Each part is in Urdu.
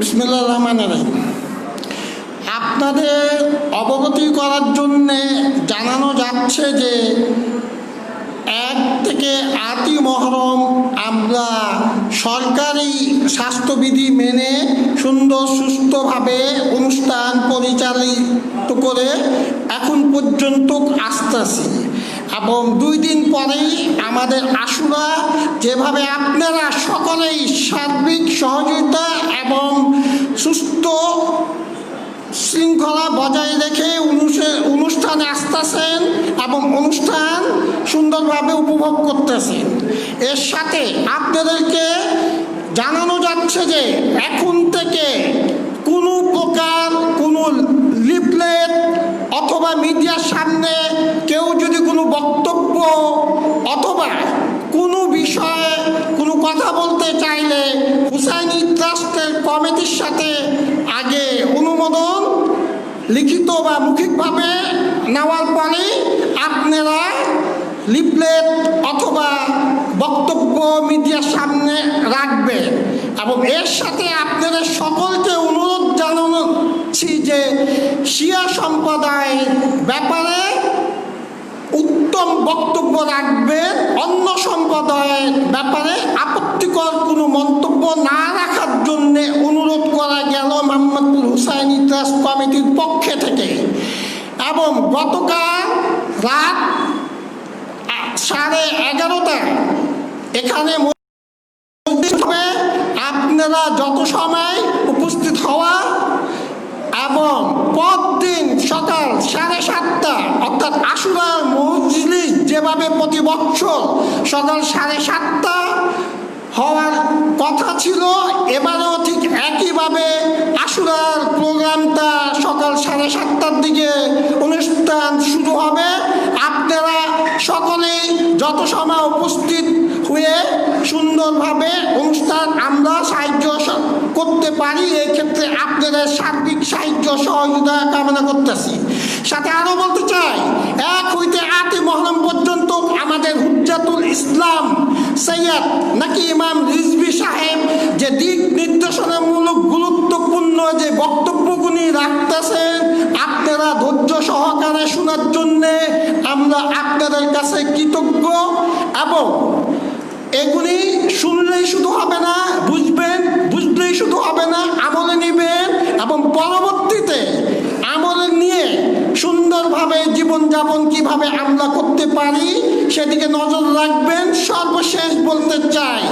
বিসমিল্লাহির রহমানির রহিম। আপনাদের অবগতি করার জন্যে জানানো যাচ্ছে যে 1 থেকে 8ই মহরম আমরা সরকারি স্বাস্থ্যবিধি মেনে সুন্দর সুস্থভাবে অনুষ্ঠান পরিচালিত করে এখন পর্যন্ত আসতেছি এবং 2 দিন পরেই আমাদের আশুরা যেভাবে আপনারা সকলেই সার্বিক সহযোগিতা এবং সুস্থ শৃঙ্খলা বজায় রেখে অনুষ্ঠানে আসতেছেন এবং অনুষ্ঠান সুন্দরভাবে উপভোগ করতেছেন। এর সাথে আপনাদেরকে জানানো যাচ্ছে যে এখন থেকে কোনো প্রকার কোনো লিফলেট অথবা মিডিয়ার সামনে কেউ যদি কোনো বক্তব্য অথবা কোনো বিষয়ে কোনো কথা বলতে চাইলে হুসাইনি ট্রাস্টের কমিটির সাথে আগে অনুমোদন লিখিত বা মৌখিকভাবে নেওয়ার পরে আপনারা লিফলেট অথবা বক্তব্য মিডিয়ার সামনে রাখবেন এবং এর সাথে আপনাদের সকলকে অনুরোধ জানাচ্ছি যে শিয়া সম্প্রদায়ের ব্যাপারে উত্তম বক্তব্য রাখবেন, অন্য সম্প্রদায়ের ব্যাপারে আপত্তিকর কোনো মন্তব্য না রাখার জন্য অনুরোধ করা গেল মোহাম্মদপুর হুসাইনি ট্রাস্ট কমিটির পক্ষ থেকে। এবং গতকাল রাত 11:30টায় এখানে আপনারা যত সময় উপস্থিত হওয়া এবং পরদিন সকাল 7:30 অর্থাৎ আশুরার মজলিস যেভাবে প্রতি বছর সকাল 7:30 হওয়ার কথা ছিল এবারেও ঠিক একইভাবে আশুরার প্রোগ্রামটা সকাল 7:30টার দিকে অনুষ্ঠান শুরু হবে। আপনারা সকলেই যত সময় উপস্থিত হয়ে সুন্দরভাবে অনুষ্ঠান আমরা সাহায্য করতে পারি এই ক্ষেত্রে আপনাদের সার্বিক সাহায্য সহযোগিতা কামনা করতেছি। সাথে আরও বলতে চাই 1 হইতে 8ই মহরম পর্যন্ত আমাদের হুজ্জাতুল ইসলাম সৈয়দ নাকি ইমাম রিজভী সাহেব যে দিক নির্দেশনামূলক গুরুত্বপূর্ণ যে বক্তব্যগুলি রাখতেছেন আপনারা ধৈর্য সহকারে শোনার জন্যে আমরা আপনাদের কাছে কৃতজ্ঞ। এবং এগুলি শুনলেই শুধু হবে না, বুঝলেই শুধু হবে না, আমলে নেবেন এবং পরবর্তীতে আমলে নিয়ে সুন্দরভাবে জীবনযাপন কিভাবে আমরা করতে পারি সেদিকে নজর রাখবেন। সর্বশেষ বলতে চাই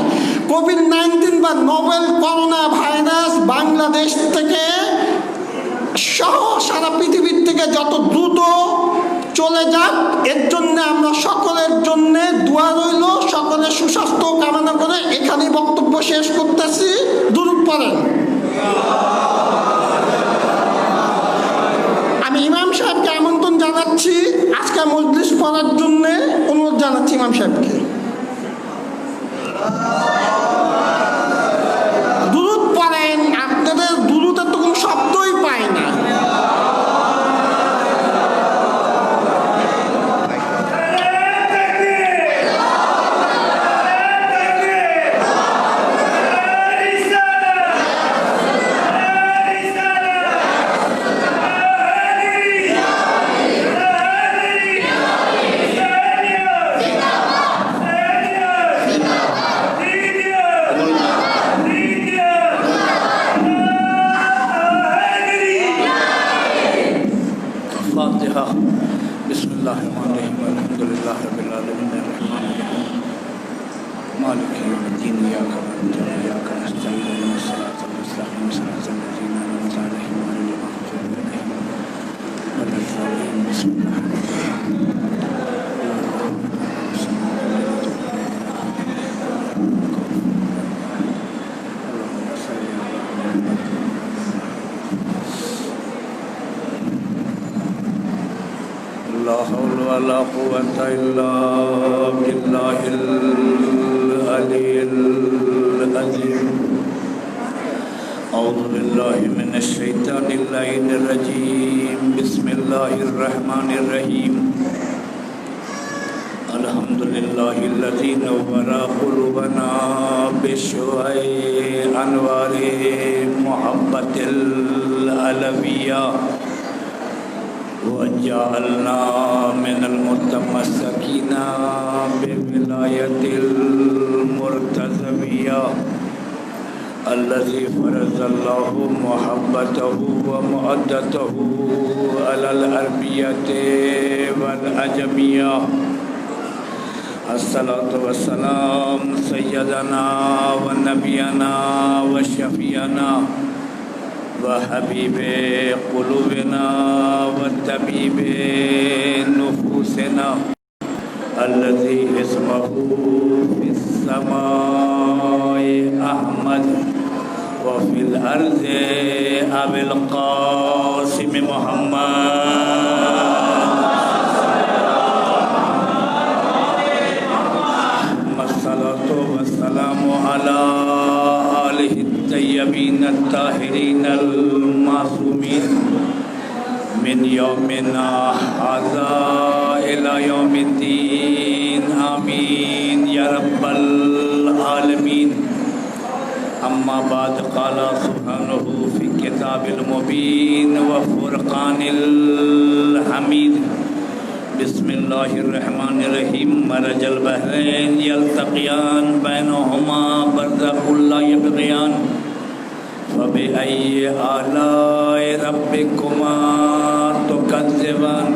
কোভিড-19 বা নোভেল করোনা ভাইরাস বাংলাদেশ থেকে সহ সারা পৃথিবীর থেকে যত দ্রুত চলে যাক এর জন্য আমরা সকলের জন্য দোয়া রইল। সকলের সুস্বাস্থ্য কামনা করে এখানেই বক্তব্য শেষ করতেছি। দুরূদ পড়েন। আমি ইমাম সাহেবকে আমন্ত্রণ জানাচ্ছি আজকে মজলিস পড়ার জন্য অনুরোধ জানাচ্ছি ইমাম সাহেবকে। দুরূদ পড়েন। আপনাদের দুরূদের তো কোনো শব্দই পাই না। نعبد وإياك نستعين اهدنا الصراط المستقيم صراط الذين أنعمت عليهم غير المغضوب عليهم ولا الضالين بسم الله الرحمن لا حول ولا قوة إلا بالله العلي العظيم أعوذ بالله من الشيطان اللعين الرجيم بسم الله الرحمن الرحيم الحمد لله الذي نور قلوبنا بشعاع أنوار محبة العلوية وجعلنا من المتمسكين بولاية المرتزوية الذي فرض الله محبته ومودته على العربية والعجمية الصلاة والسلام سيدنا ونبينا وشفيعنا وحبيب قلوبنا وطبيب نفوسنا الذي اسمه في السماء أحمد وفي الأرض أبي القاسم محمد الصلاة والسلام على آله الطيبين الطاهرين المعصومين من يومنا هذا إلى يوم الدين آمين يا رب العالمين أما بعد قال سبحانه في كتاب المبين وفرقان الحميد بسم الله الرحمن الرحيم مرج البحرين يلتقيان بينهما برزخ لا يبغيان فبأي آلاء ربكما تكذبان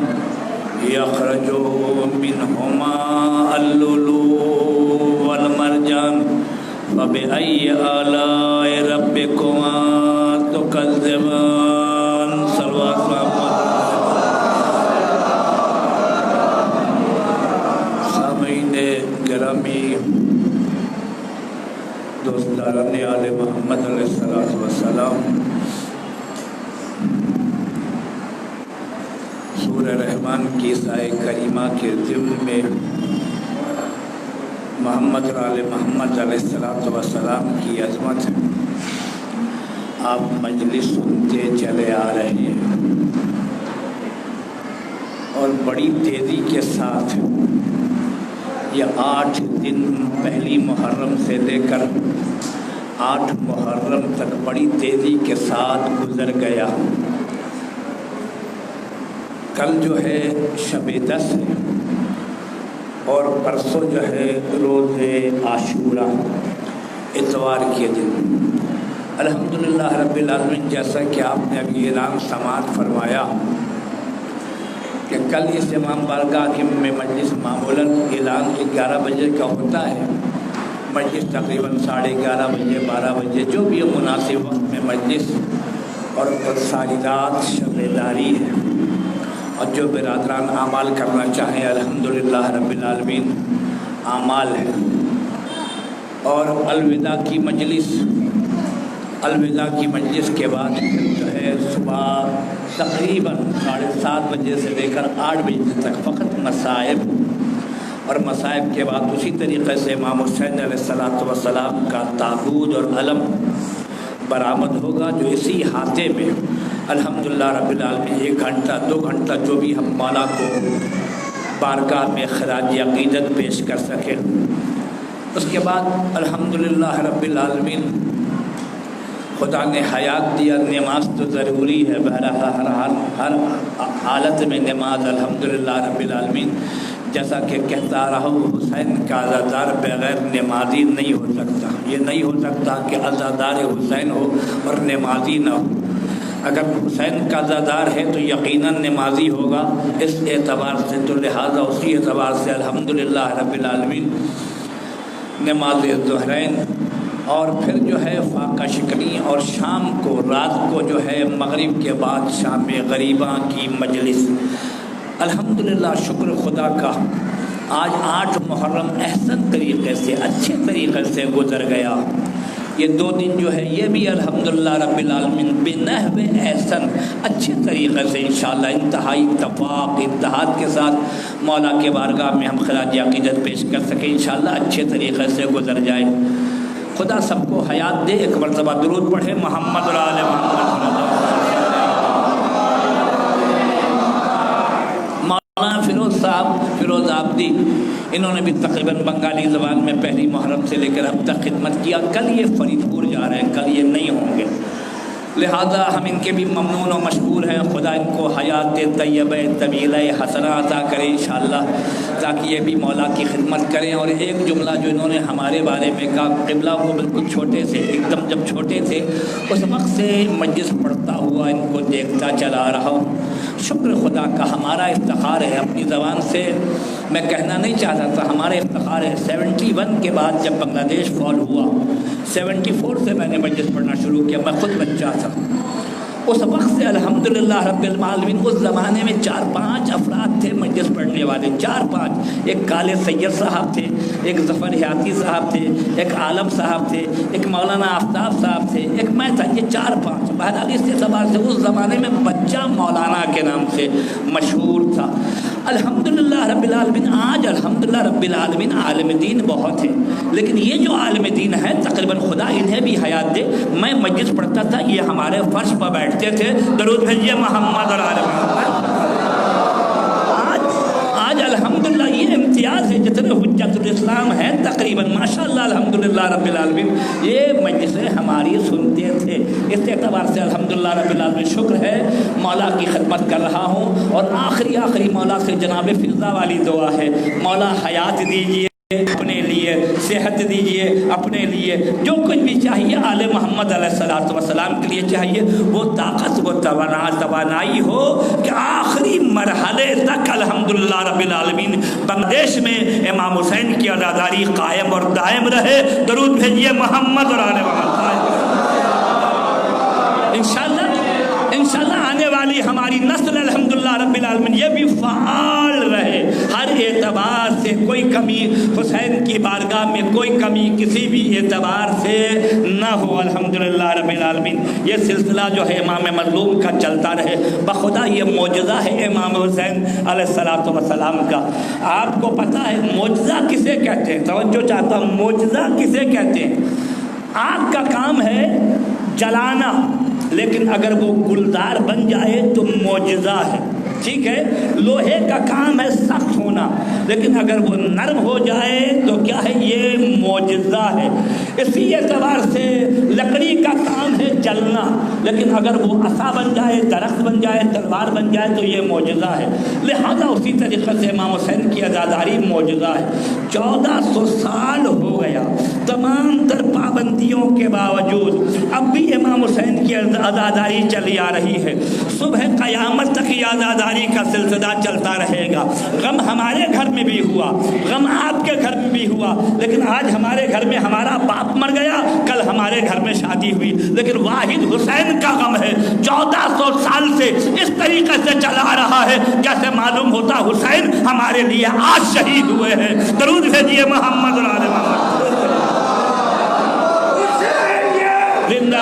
يخرج منهما اللؤلؤ والمرجان فبأي آلاء ربكما تكذبان صلوات گرامی دوستداران آل محمد علیہ السلام سورہ رحمان کی سائے کریمہ کے ضمن میں محمد آل محمد علیہ السلام کی عظمت آپ مجلس سنتے چلے آ رہے ہیں اور بڑی تیزی کے ساتھ یہ 8 دن پہلی محرم سے لے کر 8 محرم تک بڑی تیزی کے ساتھ گزر گیا. کل جو ہے شب 10 ہے اور پرسوں جو ہے روز عاشورہ اتوار کے دن. الحمدللہ رب العالمین جیسا کہ آپ نے ابھی اعلان سماعت فرمایا کہ کل اس امام بارگاہ میں مجلس معمولاً اعلان 11 بجے کا ہوتا ہے. مجلس تقریباً 11:30 بجے 12 بجے جو بھی مناسب وقت میں مجلس اور ساری رات شب داری ہے. اور جو برادران اعمال کرنا چاہیں الحمدللہ رب العالمین اعمال ہے. اور الوداع کی مجلس کے بعد جو ہے صبح تقریباً 7:30 بجے سے لے کر 8 بجے تک فقط مصائب اور مصائب کے بعد اسی طریقے سے امام حسین علیہ السلام کا تابوت اور علم برآمد ہوگا جو اسی احاطے میں الحمدللہ رب العالمین 1 گھنٹہ 2 گھنٹہ جو بھی ہم مولا کو بارگاہ میں خراج عقیدت پیش کر سکیں. اس کے بعد الحمدللہ رب العالمین خدا نے حیات دیا. نماز تو ضروری ہے بہرحال ہر حالت میں نماز الحمدللہ رب العالمین جیسا کہ کہتا رہا ہوں حسین کا عزادار بغیر نمازی نہیں ہو سکتا. یہ نہیں ہو سکتا کہ عزادار حسین ہو اور نمازی نہ ہو. اگر حسین کا عزادار ہے تو یقیناً نمازی ہوگا. اس اعتبار سے تو لہٰذا اسی اعتبار سے الحمدللہ رب العالمین نماز ظہرین اور پھر جو ہے فاقہ شکنی، اور شام کو رات کو جو ہے مغرب کے بعد شام غریباں کی مجلس۔ الحمدللہ شکر خدا کا، آج 8 محرم احسن طریقے سے، اچھے طریقے سے گزر گیا۔ یہ 2 دن جو ہے یہ بھی الحمدللہ رب العالمین بنحو احسن اچھے طریقے سے انشاءاللہ انتہائی اتفاق اتحاد کے ساتھ مولا کے بارگاہ میں ہم خراج عقیدت پیش کر سکیں، انشاءاللہ اچھے طریقے سے گزر جائے۔ خدا سب کو حیات دے۔ ایک مرتبہ درود پڑھے محمد اور آل محمد۔ مولانا فیروز صاحب، فیروز آبدی، انہوں نے بھی تقریباً بنگالی زبان میں پہلی محرم سے لے کر اب تک خدمت کیا۔ کل یہ فرید پور جا رہے ہیں، کل یہ نہیں ہوں گے، لہذا ہم ان کے بھی ممنون و مشکور ہیں۔ خدا ان کو حیات طیبہ طویلہ حسنہ عطا کرے انشاءاللہ، تاکہ یہ بھی مولا کی خدمت کریں۔ اور ایک جملہ جو انہوں نے ہمارے بارے میں کہا، قبلہ کو بالکل چھوٹے سے، ایک دم جب چھوٹے تھے اس وقت سے مجلس پڑھتا ہوا ان کو دیکھتا چلا رہا ہوں۔ شکر خدا کا، ہمارا افتخار ہے، اپنی زبان سے میں کہنا نہیں چاہتا تھا، ہمارا افتخار ہے 71 کے بعد جب بنگلہ دیش فال ہوا، 74 سے میں نے مجلس پڑھنا شروع کیا، میں خود بچہ تھا۔ اس وقت سے الحمدللہ رب العالمین، اس زمانے میں 4-5 افراد تھے مجلس پڑھنے والے، 4-5۔ ایک کالے سید صاحب تھے، ایک ظفر حیاتی صاحب تھے، ایک عالم صاحب تھے، ایک مولانا آفتاب صاحب تھے، ایک میں تھا، یہ 4-5۔ بہرحال اس اعتبار سے اس زمانے میں بچہ مولانا کے نام سے مشہور تھا۔ الحمدللہ رب العالمین، آج الحمدللہ رب العالمین عالم دین بہت ہیں، لیکن یہ جو عالم دین ہے تقریباً خدا انہیں بھی حیات دے۔ میں مجلس پڑھتا تھا، یہ ہمارے فرش پر بیٹھتے تھے، درود بھیجیے محمد اور آل محمد۔ آج الحمدللہ یہ امتیاز ہے، جتنے حجت الاسلام ہیں تقریباً ماشاءاللہ الحمدللہ رب العالمین یہ مجلسیں ہماری سنتے تھے۔ اس اعتبار سے الحمدللہ رب العالمین شکر ہے، مولا کی خدمت کر رہا ہوں۔ اور آخری مولا سے جناب فضا والی دعا ہے، مولا حیات دیجیے اپنے لیے، صحت دیجیے اپنے لیے، جو کچھ بھی چاہیے آل محمد علیہ الصلوۃ والسلام کے لیے چاہیے، وہ طاقت وہ توانائی ہو کہ آخری مرحلے تک الحمدللہ رب العالمین بنگلہ دیش میں امام حسین کی عزاداری قائم اور دائم رہے۔ درود بھیجیے محمد اور آل محمد۔ انشاءاللہ آنے والی ہماری نسل الحمدللہ رب العالمین یہ بھی فعال رہے، ہر اعتبار سے کوئی کمی حسین کی بارگاہ میں کوئی کمی کسی بھی اعتبار سے نہ ہو الحمدللہ رب العالمین۔ یہ سلسلہ جو ہے امام مظلوم کا چلتا رہے، بخدا یہ معجزہ ہے امام حسین علیہ الصلوۃ والسلام کا۔ آپ کو پتہ ہے معجزہ کسے کہتے ہیں؟ توجہ چاہتا ہوں، معجزہ کسے کہتے ہیں؟ آگ کا کام ہے جلانا، لیکن اگر وہ گلدار بن جائے تو معجزہ ہے، ٹھیک ہے۔ لوہے کا کام ہے سخت ہونا، لیکن اگر وہ نرم ہو جائے تو کیا ہے؟ یہ معجزہ ہے۔ اسی اعتبار سے لکڑی کا کام ہے جلنا، لیکن اگر وہ عصا بن جائے، درخت بن جائے، تلوار بن جائے تو یہ معجزہ ہے۔ لہذا اسی طریقے سے امام حسین کی عزاداری معجزہ ہے۔ 1400 سال ہو گیا، تمام تر پابندیوں کے باوجود اب بھی امام حسین کی عزاداری چلی آ رہی ہے۔ صبح قیامت تک یہ عزاداری کا سلسلہ چلتا رہے گا۔ غم ہمارے گھر میں بھی ہوا، غم آپ کے گھر میں بھی ہوا، لیکن آج ہمارے گھر میں ہمارا باپ مر گیا، کل ہمارے گھر میں شادی ہوئی، لیکن واحد حسین کا غم ہے۔ 1400 سال سے اس طریقے سے چلا رہا ہے جیسے معلوم ہوتا حسین ہمارے لیے آج شہید ہوئے ہیں۔ درود بھیجیے محمد اور آل محمد۔ زندہ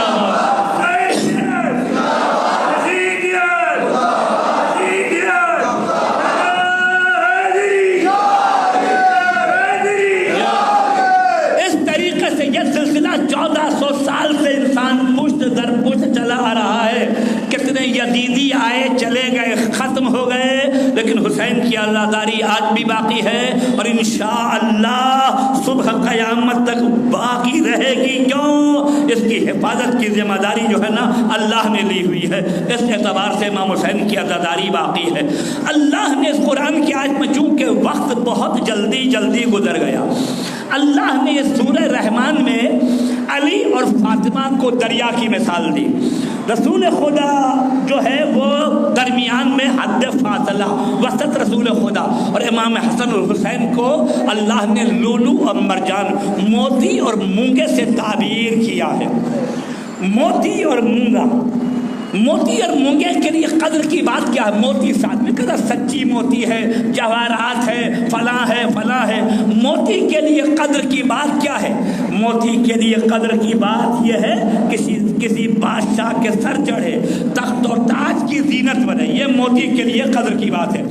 یزیدی آئے چلے گئے، ختم ہو گئے، لیکن حسین کی عزاداری آج بھی باقی ہے اور انشاءاللہ صبح قیامت تک باقی رہے گی۔ کیوں؟ اس کی حفاظت کی ذمہ داری جو ہے نا اللہ نے لی ہوئی ہے۔ اس اعتبار سے امام حسین کی عزاداری باقی ہے۔ اللہ نے اس قرآن کی آیت میں، چونکہ وقت بہت جلدی گزر گیا، اللہ نے اس سورہ رحمان میں علی اور فاطمہ کو دریا کی مثال دی۔ رسول خدا جو ہے وہ درمیان میں حد فاصلہ وسط رسول خدا اور امام حسن اور حسین کو اللہ نے لولو اور مرجان موتی اور مونگے سے تعبیر کیا ہے. موتی اور مونگا، موتی اور مونگے کے لیے قدر کی بات کیا ہے؟ موتی ساتھ میں قدر سچی موتی ہے، جواہرات ہے، فلاں ہے فلاں ہے. موتی کے لیے قدر کی بات کیا ہے؟ موتی کے لیے قدر کی بات یہ ہے کسی بادشاہ کے سر چڑھے، تخت اور تاج کی زینت بنے، یہ موتی کے لیے قدر کی بات ہے.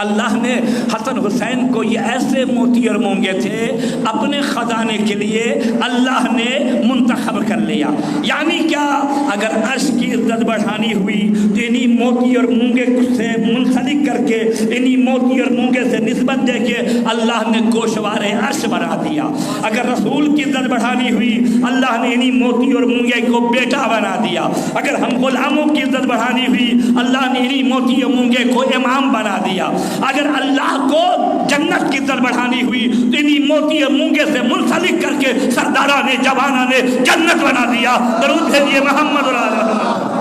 اللہ نے حسن حسین کو یہ ایسے موتی اور مونگے تھے اپنے خزانے کے لیے اللہ نے منتخب کر لیا. یعنی کیا؟ اگر عرش کی عزت بڑھانی ہوئی تو انہی موتی اور مونگے سے منسلک کر کے انہی موتی اور مونگے سے نسبت دے کے اللہ نے گوشوار عرش بنا دیا. اگر رسول کی عزت بڑھانی ہوئی اللہ نے انہی موتی اور مونگے کو بیٹا بنا دیا. اگر ہم غلاموں کی عزت بڑھانی ہوئی اللہ نے انہی موتی اور مونگے کو امام بنا دیا. اگر اللہ کو جنت کی عزت بڑھانی ہوئی تو انہی موتی اور مونگے سے منسلک کر کے سرداران جوانان نے جنت بنا دیا. درود بھیجیے محمد اور آل محمد.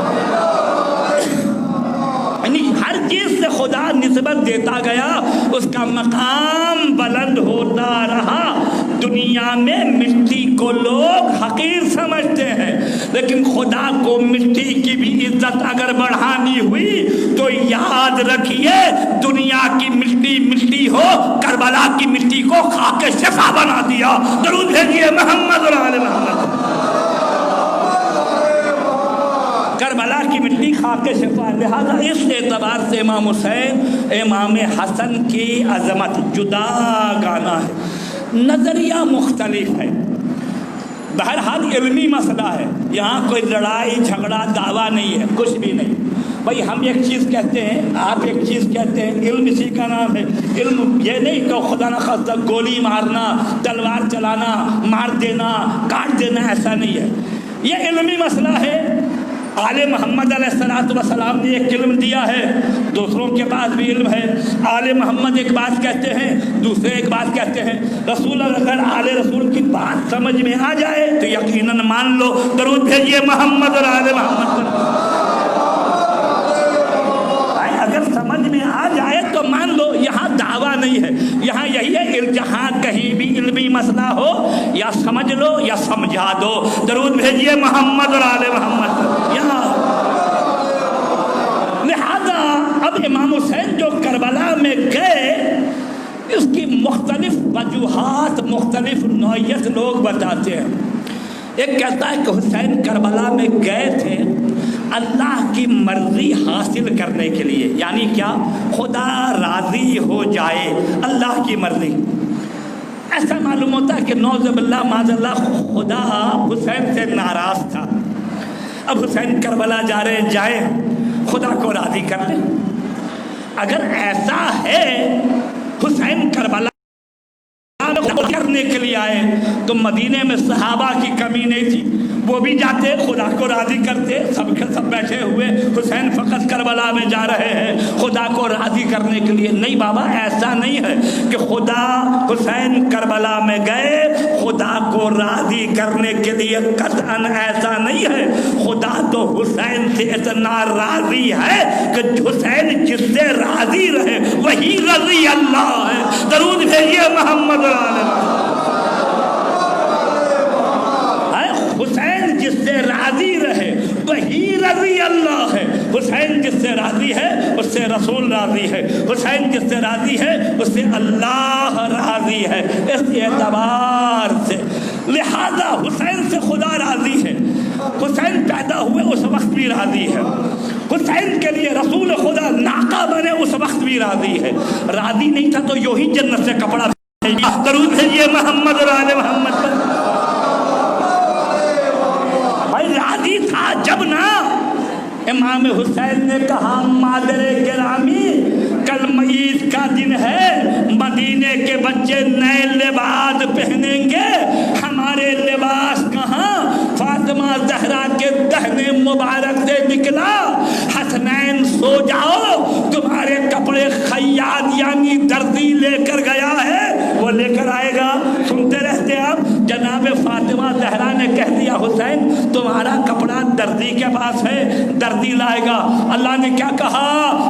یعنی ہر چیز سے خدا نسبت دیتا گیا، اس کا مقام بلند ہوتا رہا. دنیا میں مٹی کو لوگ حقیر سمجھتے ہیں، لیکن خدا کو مٹی کی بھی عزت اگر بڑھانی ہوئی تو یاد رکھیے دنیا کی مٹی مٹی ہو، کربلا کی مٹی کو خاک شفا بنا دیا. درود بھیجیے محمد اور آل محمد. کربلا کی مٹی خاک شفا. لہذا اس اعتبار سے امام حسین امام حسن کی عظمت جدا گانا ہے. نظریہ مختلف ہے، بہرحال علمی مسئلہ ہے، یہاں کوئی لڑائی جھگڑا دعویٰ نہیں ہے، کچھ بھی نہیں. بھائی ہم ایک چیز کہتے ہیں، آپ ایک چیز کہتے ہیں، علم اسی کا نام ہے. علم یہ نہیں کہ خدا نخواستہ گولی مارنا، تلوار چلانا، مار دینا، کاٹ دینا، ایسا نہیں ہے. یہ علمی مسئلہ ہے. آل محمد علیہ السلام نے ایک علم دیا ہے، دوسروں کے پاس بھی علم ہے. آل محمد ایک بات کہتے ہیں، دوسرے ایک بات کہتے ہیں. رسول اگر آل رسول کی بات سمجھ میں آ جائے تو یقیناً مان لو. درود بھیجیے محمد اور آل محمد پر. اگر سمجھ میں آ جائے تو مان لو. یہاں دعویٰ نہیں ہے، یہاں یہی ہے جہاں کہیں بھی علمی مسئلہ ہو یا سمجھ لو یا سمجھا دو. درود بھیجیے محمد اور آل محمد پر. یہاں لہذا اب امام حسین جو کربلا میں گئے اس کی مختلف وجوہات، مختلف نوعیت لوگ بتاتے ہیں. ایک کہتا ہے کہ حسین کربلا میں گئے تھے اللہ کی مرضی حاصل کرنے کے لیے. یعنی کیا؟ خدا راضی ہو جائے، اللہ کی مرضی. ایسا معلوم ہوتا ہے کہ نعوذ باللہ معاذ اللہ خدا حسین سے ناراض تھا. اب حسین کربلا جا رہے، جائیں خدا کو راضی کر لیں. اگر ایسا ہے حسین کربلا کرنے کے لیے آئے تو مدینے میں صحابہ کی کمی نہیں تھی، وہ بھی جاتے خدا کو راضی کرتے. سب کے سب بیٹھے ہوئے، حسین فقط کربلا میں جا رہے ہیں خدا کو راضی کرنے کے لیے. نہیں بابا، ایسا نہیں ہے کہ خدا حسین کربلا میں گئے خدا کو راضی کرنے کے لیے. قطعاً ایسا نہیں ہے. خدا تو حسین سے اتنا راضی ہے کہ حسین جس سے راضی رہے وہی رضی اللہ ہے. درود بھیجیے محمد علیہ. حسین جس سے راضی رہے وہی رضی اللہ ہے. حسین جس سے راضی ہے اس سے رسول راضی ہے. حسین جس سے راضی ہے اس سے اللہ راضی ہے. اس اعتبار سے لہذا حسین سے خدا راضی ہے. حسین پیدا ہوئے اس وقت بھی راضی ہے. حسین کے لیے رسول خدا ناقہ بنے اس وقت بھی راضی ہے. راضی نہیں تھا تو یوں ہی جنت سے کپڑا. درود بھیجیے محمد اور آل محمد پر. بھائی راضی تھا جب نا امام حسین نے کہا مادر گرامی کل عید کا دن ہے، مدینے کے بچے نئے لباس پہنیں گے، ہمارے لباس کہاں؟ فاطمہ زہرا کے دہنے مبارک سے نکلا. حسنین سو جاؤ، تمہارے کپڑے خیاط یعنی دردی لے کر گیا ہے، وہ لے کر آئے گا. سنتے رہتے آپ. جناب فاطمہ زہرا نے کہہ دیا حسین تمہارا کپڑا دردی کے پاس ہے، دردی لائے گا۔ اللہ نے کیا کہا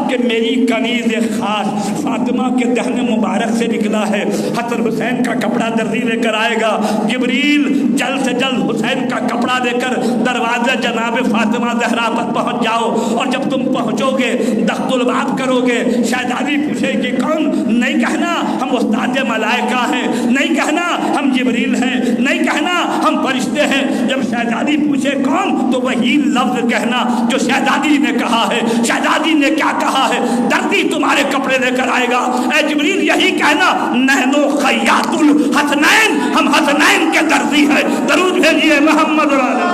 کہ میری کنیز خاص فاطمہ کے دہن مبارک سے نکلا ہے، حسن حسین کا کپڑا دردی لے کر آئے گا۔ جبریل جلد سے جلد حسین کا کپڑا لے کر دروازے جناب فاطمہ زہرا پر پہنچ جاؤ، اور جب تم پہنچو گے دخل الباب کرو گے، شہزادی پوچھے کہ کون؟ نہیں کہنا ہم استاد ملائکہ ہیں، نہیں کہنا ہم جبریل ہیں، نہیں کہنا ہم فرشتے ہیں۔ جب شہزادی پوچھے کون تو وہی لفظ کہنا جو شہزادی نے کہا ہے۔ شہزادی نے کیا کہا ہے؟ دردی تمہارے کپڑے لے کر آئے گا۔ اے جبریل یہی کہنا نحنو خیاط الحسنین، ہم حسنین کے دردی ہیں۔ درود بھیجیے محمد علیہ۔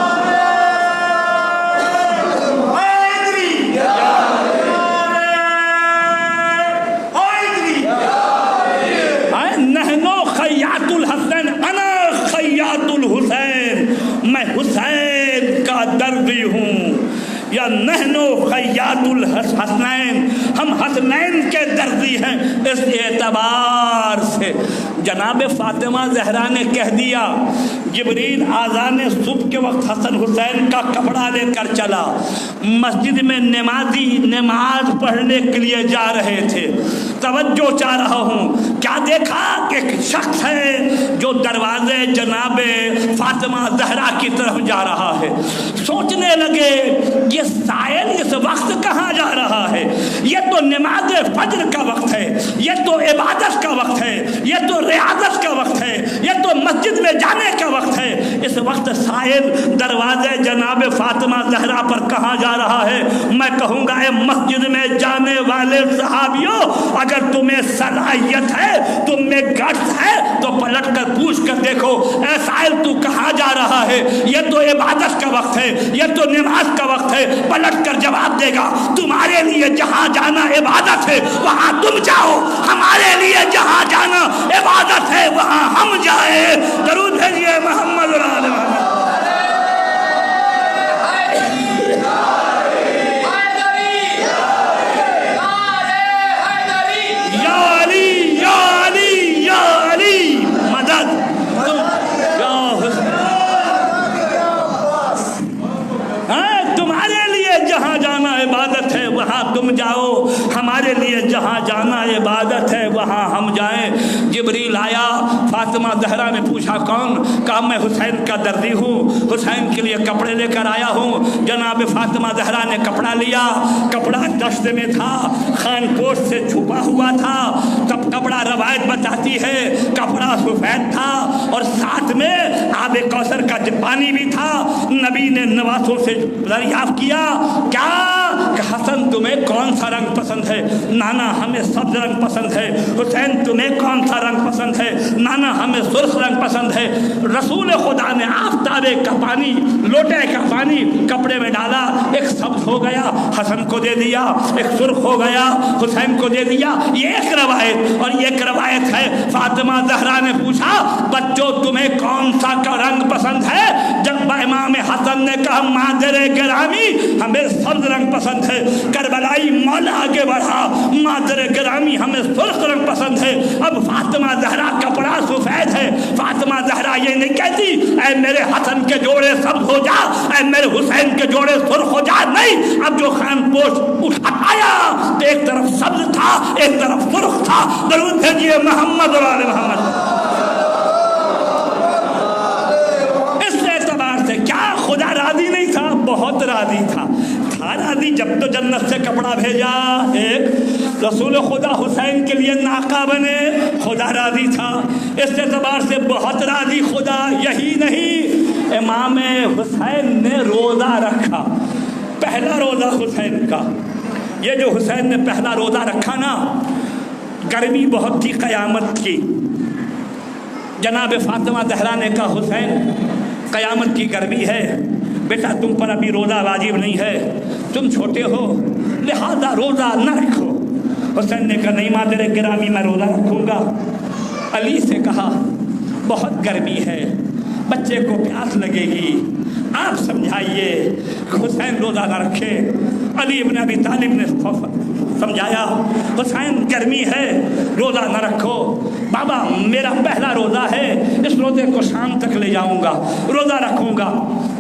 میں حسین کا دردی ہوں، یا نحنو خیاط الحسنین، ہم حسنین کے دردی ہیں۔ اس اعتبار سے جناب فاطمہ زہرا نے کہہ دیا، جبریل آذان صبح کے وقت حسن حسین کا کپڑا لے کر چلا۔ مسجد میں نمازی نماز پڑھنے کے لیے جا رہے تھے، توجہ چاہ رہا ہوں، کیا دیکھا کہ ایک شخص ہے جو دروازے جناب فاطمہ زہرا کی طرف جا رہا ہے۔ سوچنے لگے یہ سائل اس وقت کہاں جا رہا ہے؟ یہ تو نماز فجر کا وقت ہے، یہ تو عبادت کا وقت ہے، یہ تو ریاضت کا وقت ہے، یہ تو مسجد میں جانے کا وقت ہے۔ اس وقت سائل دروازے جناب فاطمہ زہرا پر کہاں جا رہا ہے؟ میں کہوں گا اے مسجد میں جانے والے صحابیوں، اگر تمہیں صلاحیت ہے، تم میں گٹس ہے تو پلٹ کر پوچھ کر دیکھو، اے سائل تو کہاں جا رہا ہے؟ یہ تو عبادت کا وقت ہے، یہ تو نماز کا وقت ہے۔ پلٹ کر جواب دے گا تمہارے لیے جہاں جانا عبادت ہے وہاں تم جاؤ، ہمارے لیے جہاں جانا عبادت ہے وہاں ہم جائیں۔ درود بھیجیے محمد علیہ وسلم۔ تم جاؤ، ہمارے لیے جہاں جانا عبادت ہے وہاں ہم جائیں۔ جبریل آیا، فاطمہ زہرا نے پوچھا کون؟ کہا میں حسین کا دردی ہوں، حسین کے لیے کپڑے لے کر آیا ہوں۔ جناب فاطمہ زہرا نے کپڑا لیا، کپڑا دشت میں تھا، خان پوش سے چھپا ہوا تھا۔ تب کپڑا روایت بتاتی ہے کپڑا سفید تھا، اور ساتھ میں آب کوثر کا پانی بھی تھا۔ نبی نے نواسوں سے دریافت کیا کیا کہ حسن تمہیں کون سا رنگ پسند ہے؟ نانا ہمیں سبز رنگ پسند ہے۔ حسین تمہیں کون سا رنگ پسند ہے؟ نانا ہمیں سرخ رنگ پسند ہے۔ رسول خدا نے آفتابے کا پانی، لوٹے کا پانی کپڑے میں ڈالا، ایک سبز ہو گیا حسن کو دے دیا، ایک سرخ ہو گیا حسین کو دے دیا۔ یہ ایک روایت، اور یہ ایک روایت ہے فاطمہ زہرا نے پوچھا بچوں تمہیں کون سا کا رنگ پسند ہے؟ جب امام حسن نے کہا مادر گرامی ہمیں سبز رنگ پسند ہے، کربلائی مولا آگے بڑھا مادر گرامی ہمیں سرخ رنگ پسند ہے۔ اب فاطمہ زہرا کپڑا سفید ہے، فاطمہ زہرا یہ نہیں کہتی اے میرے حسن کے جوڑے سبز ہو جا، اے میرے حسین کے جوڑے سرخ ہو جا، نہیں۔ اب جو خان پوش اٹھایا تو ایک طرف سبز تھا ایک طرف سرخ تھا۔ درود بھیجیے محمد اور آل محمد۔ کیا خدا راضی نہیں تھا؟ بہت راضی تھا راضی۔ جب تو جنت سے کپڑا بھیجا، ایک رسول خدا حسین کے لیے ناقہ بنے، خدا راضی تھا۔ اس اعتبار سے بہت راضی خدا۔ یہی نہیں، امام حسین نے روزہ رکھا، پہلا روزہ حسین کا۔ یہ جو حسین نے پہلا روزہ رکھا نا، گرمی بہت تھی قیامت کی۔ جناب فاطمہ زہرا نے کہا حسین قیامت کی گرمی ہے، بیٹا تم پر ابھی روزہ واجب نہیں ہے، تم چھوٹے ہو لہذا روزہ نہ رکھو۔ حسین نے کہا نہیں مادر گرامی میں روزہ رکھوں گا۔ علی سے کہا بہت گرمی ہے، بچے کو پیاس لگے گی، آپ سمجھائیے حسین روزہ نہ رکھے۔ علی ابن ابی طالب نے سمجھایا حسین گرمی ہے روزہ نہ رکھو۔ بابا میرا پہلا روزہ ہے، اس روزے کو شام تک لے جاؤں گا، روزہ رکھوں گا۔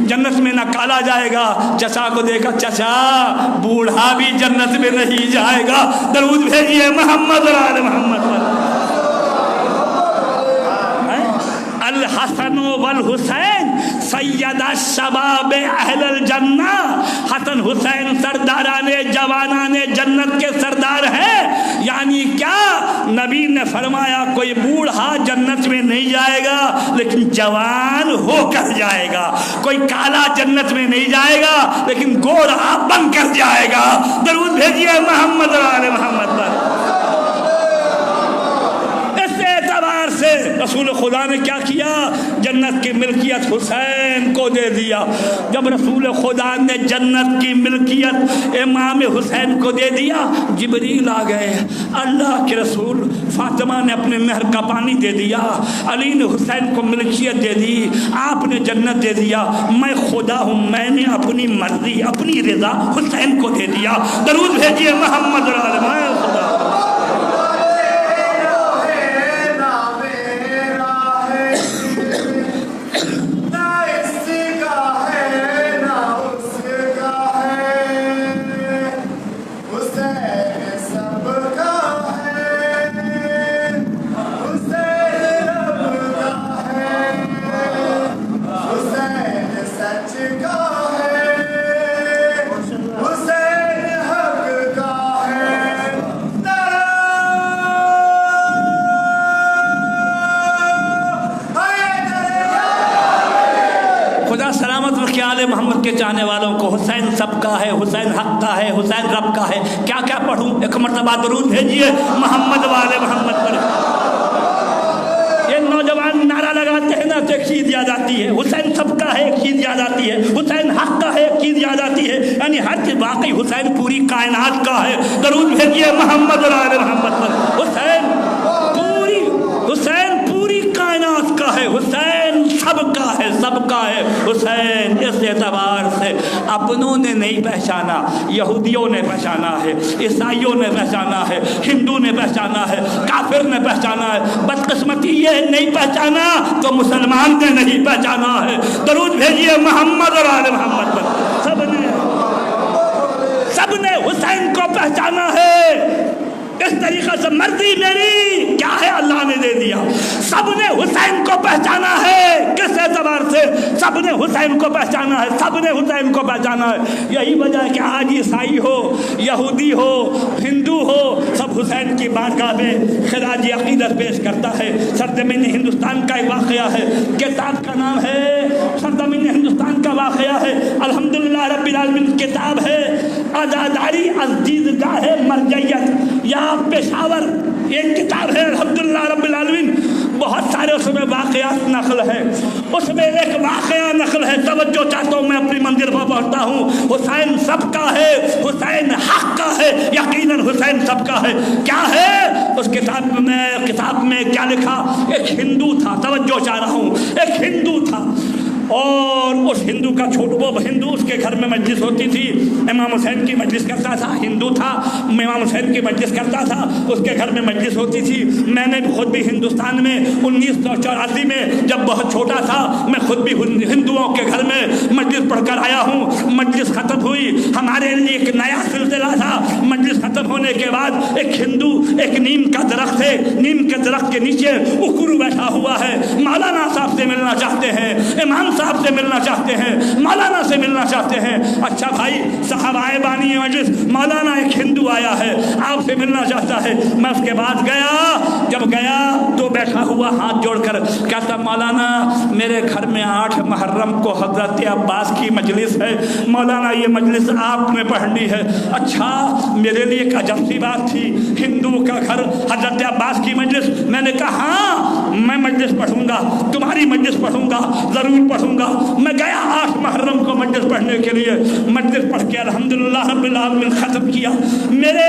جنت میں نہ کالا جائے گا. چچا کو دیکھا, چچا بوڑھا بھی جنت میں نہیں جائے گا. درود بھیجیے محمد اور آل محمد پر. الحسن والحسین سیدہ شباب اہل الجنہ. حسن حسین سرداران جوانان جنت کے سردار ہیں. یعنی کیا؟ نبی نے فرمایا کوئی بوڑھا جنت میں نہیں جائے گا لیکن جوان ہو کر جائے گا. کوئی کالا جنت میں نہیں جائے گا لیکن گورا بن کر جائے گا. درود بھیجیے محمد اور آل محمد پر. سے رسول خدا نے کیا کیا؟ جنت کی ملکیت حسین کو دے دیا. جب رسول خدا نے جنت کی ملکیت امام حسین کو دے دیا, جبریل آ گئے. اللہ کے رسول فاطمہ نے اپنے مہر کا پانی دے دیا, علی نے حسین کو ملکیت دے دی, آپ نے جنت دے دیا. میں خدا ہوں, میں نے اپنی مرضی اپنی رضا حسین کو دے دیا. درود بھیجیے محمد اور آل محمد. خدا محمد کے چاہنے والوں کو حسین سب کا ہے, حسین حق کا ہے, حسین رب کا ہے. کیا کیا پڑھوں؟ ایک مرتبہ درود بھیجیے محمد والے محمد پر. یہ نوجوان نعرہ لگاتے ہیں نا تو ایک چیز یاد آتی ہے, حسین سب کا ہے ایک چیز یاد آتی ہے, حسین حق کا ہے ایک چیز یاد آتی ہے. یعنی ہر چیز واقعی حسین پوری کائنات کا ہے. درود بھیجیے محمد والے محمد پر. حسین پوری کائنات کا ہے, حسین سب کا ہے, سب کا ہے. حسین اس اعتبار سے اپنوں نے نہیں پہچانا, یہودیوں نے پہچانا ہے, عیسائیوں نے پہچانا ہے, ہندو نے پہچانا ہے, کافر نے پہچانا ہے. بدقسمتی یہ نہیں پہچانا تو مسلمان نے نہیں پہچانا ہے. درود بھیجیے محمد اور آل محمد پر. سب نے حسین کو پہچانا ہے. اس طریقے سے مرضی میری کیا ہے اللہ نے دے دیا. سب نے حسین کو پہچانا ہے. کس اعتبار سے؟ سب نے حسین کو پہچانا ہے, سب نے حسین کو پہچانا ہے. یہی وجہ ہے کہ آج عیسائی ہو, یہودی ہو, ہندو ہو, سب حسین کی بارگاہ میں خراج عقیدت پیش کرتا ہے. سرزمین ہندوستان کا ایک واقعہ ہے, کتاب کا نام ہے سرزمین ہندوستان کا واقعہ ہے. الحمدللہ رب العالمین کتاب ہے عزاداری از دیدگاہ مرجعیت یا پشاور. ایک کتاب ہے الحمدللہ رب العالمین. بہت سارے اس میں واقعات نقل ہے. اس میں ایک واقعہ نقل ہے, توجہ چاہتا ہوں, میں اپنی منزل پر پہنچتا ہوں. حسین سب کا ہے, حسین حق کا ہے, یقیناً حسین سب کا ہے. کیا ہے اس کتاب میں کیا لکھا؟ ایک ہندو تھا, توجہ چاہ رہا ہوں, ایک ہندو تھا اور اس ہندو کا وہ ہندو, اس کے گھر میں مجلس ہوتی تھی, امام حسین کی مجلس کرتا تھا. ہندو تھا, امام حسین کی مجلس کرتا تھا, اس کے گھر میں مجلس ہوتی تھی. میں نے خود بھی ہندوستان میں 1984 میں جب بہت چھوٹا تھا, میں خود بھی ہندوؤں کے گھر میں مجلس پڑھ کر آیا ہوں. مجلس ختم ہوئی, ہمارے لیے ایک نیا سلسلہ تھا. مجلس ختم ہونے کے بعد ایک ہندو, ایک نیم کا درخت ہے, نیم کے درخت کے نیچے اکرو بیٹھا ہوا ہے. مولانا صاحب سے ملنا چاہتے ہیں, امام صاحب سے ملنا چاہتے ہیں, مولانا سے ملنا چاہتے ہیں. اچھا بھائی صاحب آئے بانی مجلس, مولانا ایک ہندو آیا ہے, آپ سے ملنا چاہتا ہے. میں اس کے بعد گیا, جب گیا تو بیٹھا ہوا ہاتھ جوڑ کر کہتا مولانا میرے گھر میں 8 محرم کو حضرت عباس کی مجلس ہے, مولانا یہ مجلس آپ نے پڑھنی ہے. اچھا میرے لیے ایک عجب سی بات تھی, ہندو کا گھر, حضرت عباس کی مجلس. میں نے کہا ہاں میں مجلس پڑھوں گا, تمہاری مجلس پڑھوں گا, ضرور پڑھوں گا. میں گیا 8 محرم کو مجلس پڑھنے کے لیے. مجلس پڑھ کے الحمدللہ رب العالمین ختم کیا. میرے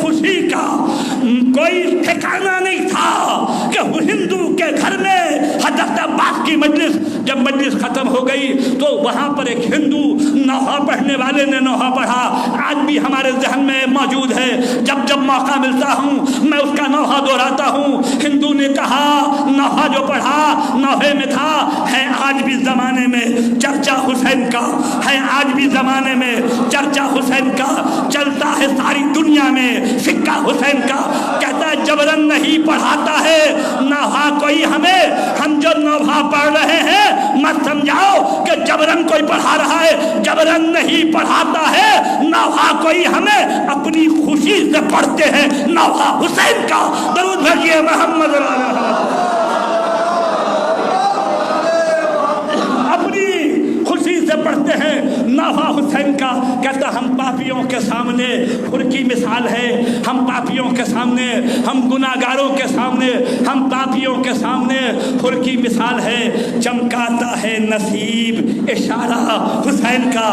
خوشی کا کوئی ٹھکانہ نہیں تھا کہ ہندو کے گھر میں حضرت عباس کی مجلس، جب مجلس ختم ہو گئی تو وہاں پر ایک ہندو نوحہ پڑھنے والے نے نوحہ پڑھا، آج بھی ہمارے ذہن میں موجود ہے، جب جب موقع ملتا ہوں میں اس کا نوحہ دہراتا ہوں۔ ہندو نے کہا نوحہ جو پڑھا نوحے میں تھا، ہے آج بھی زمانے میں چرچا حسین کا، ہے آج بھی زمانے میں چرچا حسین کا، چلتا ہے ساری دنیا میں سکہ حسین کا۔ کہتا ہے جبرن نہیں پڑھاتا ہے نوحہ کوئی ہمیں، ہم جو نوحہ پڑھ رہے ہیں مت سمجھاؤ کہ جبرن کوئی پڑھا رہا ہے، جبرن نہیں پڑھاتا ہے نوحہ کوئی ہمیں، اپنی خوشی سے پڑھتے ہیں نوحہ حسین کا۔ درود بھیجیے محمد سے پڑھتے ہیں نوحہ حسین کا۔ کہتا ہم پاپیوں کے سامنے خور کی مثال ہے، ہم پاپیوں کے سامنے، ہم گناہگاروں کے سامنے، ہم پاپیوں کے سامنے خور کی مثال ہے۔ چمکاتا ہے نصیب اشارہ حسین کا،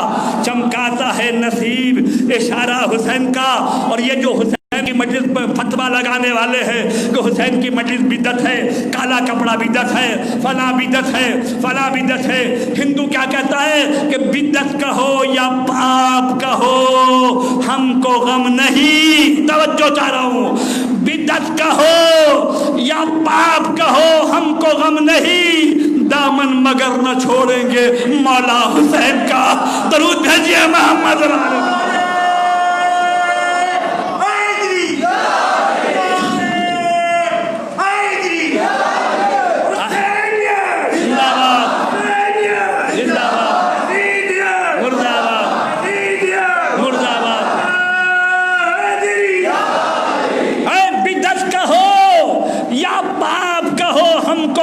چمکاتا ہے نصیب اشارہ حسین کا۔ اور یہ جو حسین کی مجلس پر فتویٰ لگانے والے ہیں کہ حسین کی مجلس بدعت ہے، کالا کپڑا بدعت ہے، فلاں بدعت ہے، فلاں بدعت ہے، ہندو کیا کہتا ہے کہ بدعت کہو یا پاپ کہو ہم کو غم نہیں، توجہ چاہ رہا ہوں، بدعت کہو یا پاپ کہو ہم کو غم نہیں، دامن مگر نہ چھوڑیں گے مولا حسین کا۔ درود بھیجیے محمد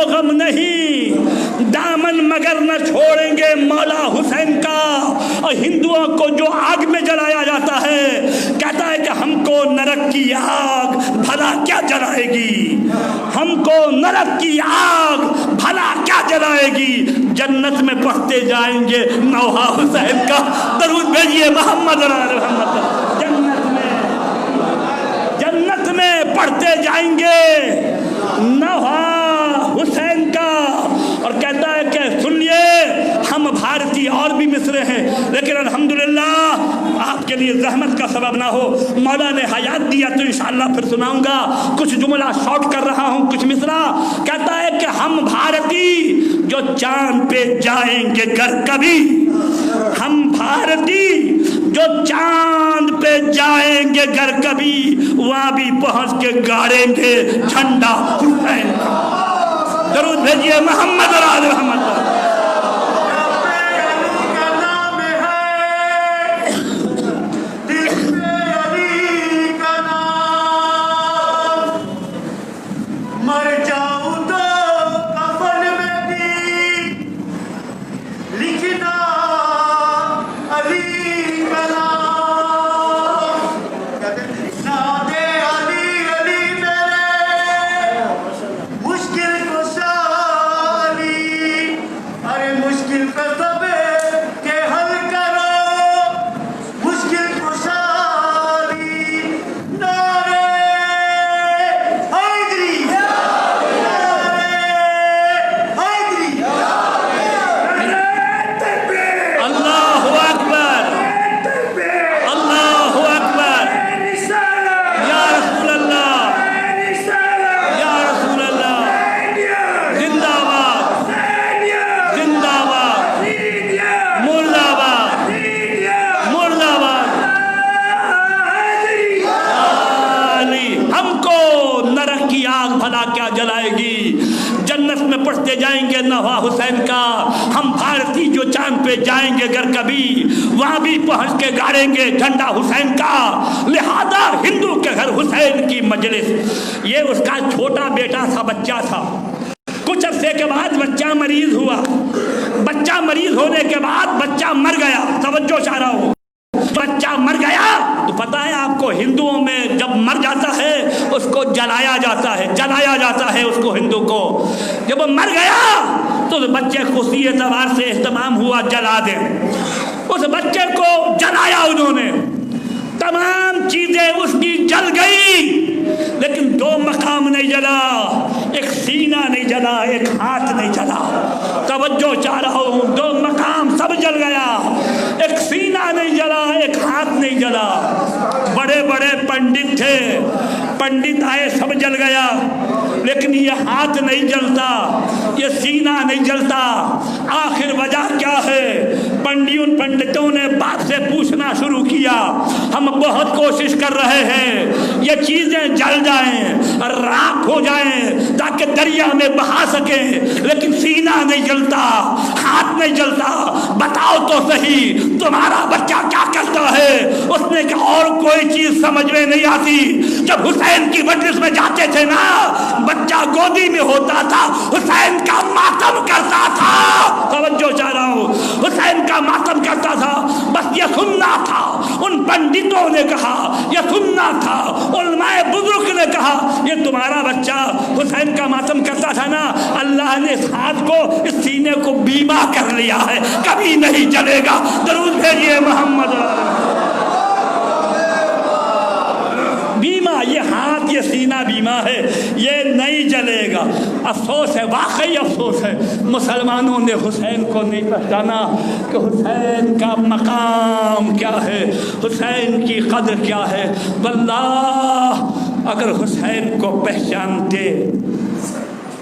غم نہیں، دامن مگر نہ چھوڑیں گے مولا حسین کا۔ اور ہندوؤں کو جو آگ میں جلایا جاتا ہے کہتا ہے کہ ہم کو نرک کی آگ بھلا کیا جلائے گی، ہم کو نرک کی آگ بھلا کیا جلائے گی، جنت میں پڑھتے جائیں گے نوحہ حسین کا۔ درود بھیجیے محمد جنت میں پڑھتے جائیں گے نوحہ حسین کا۔ اور کہتا ہے کہ سنیے ہم بھارتی اور بھی مصرے ہیں لیکن الحمدللہ آپ کے لیے زحمت کا سبب نہ ہو، مولا نے حیات دیا تو انشاءاللہ پھر سناؤں گا، کچھ جملہ شارٹ کر رہا ہوں، کچھ مصرع۔ کہتا ہے کہ ہم بھارتی جو چاند پہ جائیں گے گر کبھی، ہم بھارتی جو چاند پہ جائیں گے گر کبھی، وہاں بھی پہنچ کے گاڑیں گے جھنڈا حسین کا۔ درود بھیجیے محمد اور آل محمد۔ پڑھتے جائیں گے نوحہ حسین کا۔ ہم بھارتی جو چاند پہ جائیں گے گر کبھی، وہاں بھی پہنچ کے گاڑیں گے جھنڈا حسین کا۔ لہذا ہندو کے گھر حسین کی مجلس۔ یہ اس کا چھوٹا بیٹا تھا، بچہ تھا، کچھ عرصے کے بعد بچہ مریض ہوا، بچہ مریض ہونے کے بعد بچہ مر گیا۔ توجہ چاہ رہا ہوں، بچہ مر گیا تو پتہ ہے آپ کو ہندوؤں میں جب مر جاتا ہے اس کو جلایا جاتا ہے، جلایا جاتا ہے اس کو، ہندو کو جب وہ مر گیا تو بچے کو اسی اعتبار سے اہتمام ہوا جلا دیں۔ اس بچے کو جلایا انہوں نے، تمام چیزیں اس کی جل گئی، لیکن دو مقام نہیں جلا، ایک سینہ نہیں جلا، ایک ہاتھ نہیں جلا۔ توجہ چاہ رہا ہوں، دو مقام سب جل گیا، ایک سینہ نہیں جلا، ایک ہاتھ نہیں جلا۔ بڑے بڑے پنڈت تھے، پنڈت آئے سب جل گیا، لیکن یہ ہاتھ نہیں جلتا، یہ سینہ نہیں جلتا۔ آخر وجہ کیا ہے؟ پنڈتوں نے باپ سے پوچھنا شروع کیا، ہم بہت کوشش کر رہے ہیں یہ چیزیں جل جائیں، راکھ ہو جائیں تاکہ دریا میں بہا سکیں، لیکن سینہ نہیں جلتا، ہاتھ نہیں جلتا۔ بتاؤ تو صحیح تمہارا بچہ کیا کرتا ہے؟ اس نے کہا اور کوئی چیز سمجھ میں نہیں آتی۔ جب حسین کی مجلس میں جاتے تھے نا، بچہ گودی میں ہوتا تھا، حسین کا ماتم کرتا تھا۔ توجہ چاہ رہا ہوں، حسین کا ماتم کرتا تھا، بس یہ سننا تھا۔ ان پنڈتوں نے کہا یہ سننا تھا، علماء بزرگ نے کہا یہ تمہارا بچہ حسین کا ماتم کرتا تھا نا، اللہ نے اس ہاتھ کو، اس سینے کو بیمہ کر لیا ہے، کبھی نہیں جلے گا۔ درود بھیجیے محمد۔ بیمہ، یہ ہاتھ، یہ سینہ بیمہ ہے، یہ نہیں جلے گا۔ افسوس ہے، واقعی افسوس ہے، مسلمانوں نے حسین کو نہیں پہچانا کہ حسین کا مقام کیا ہے، حسین کی قدر کیا ہے۔ واللہ اگر حسین کو پہچانتے،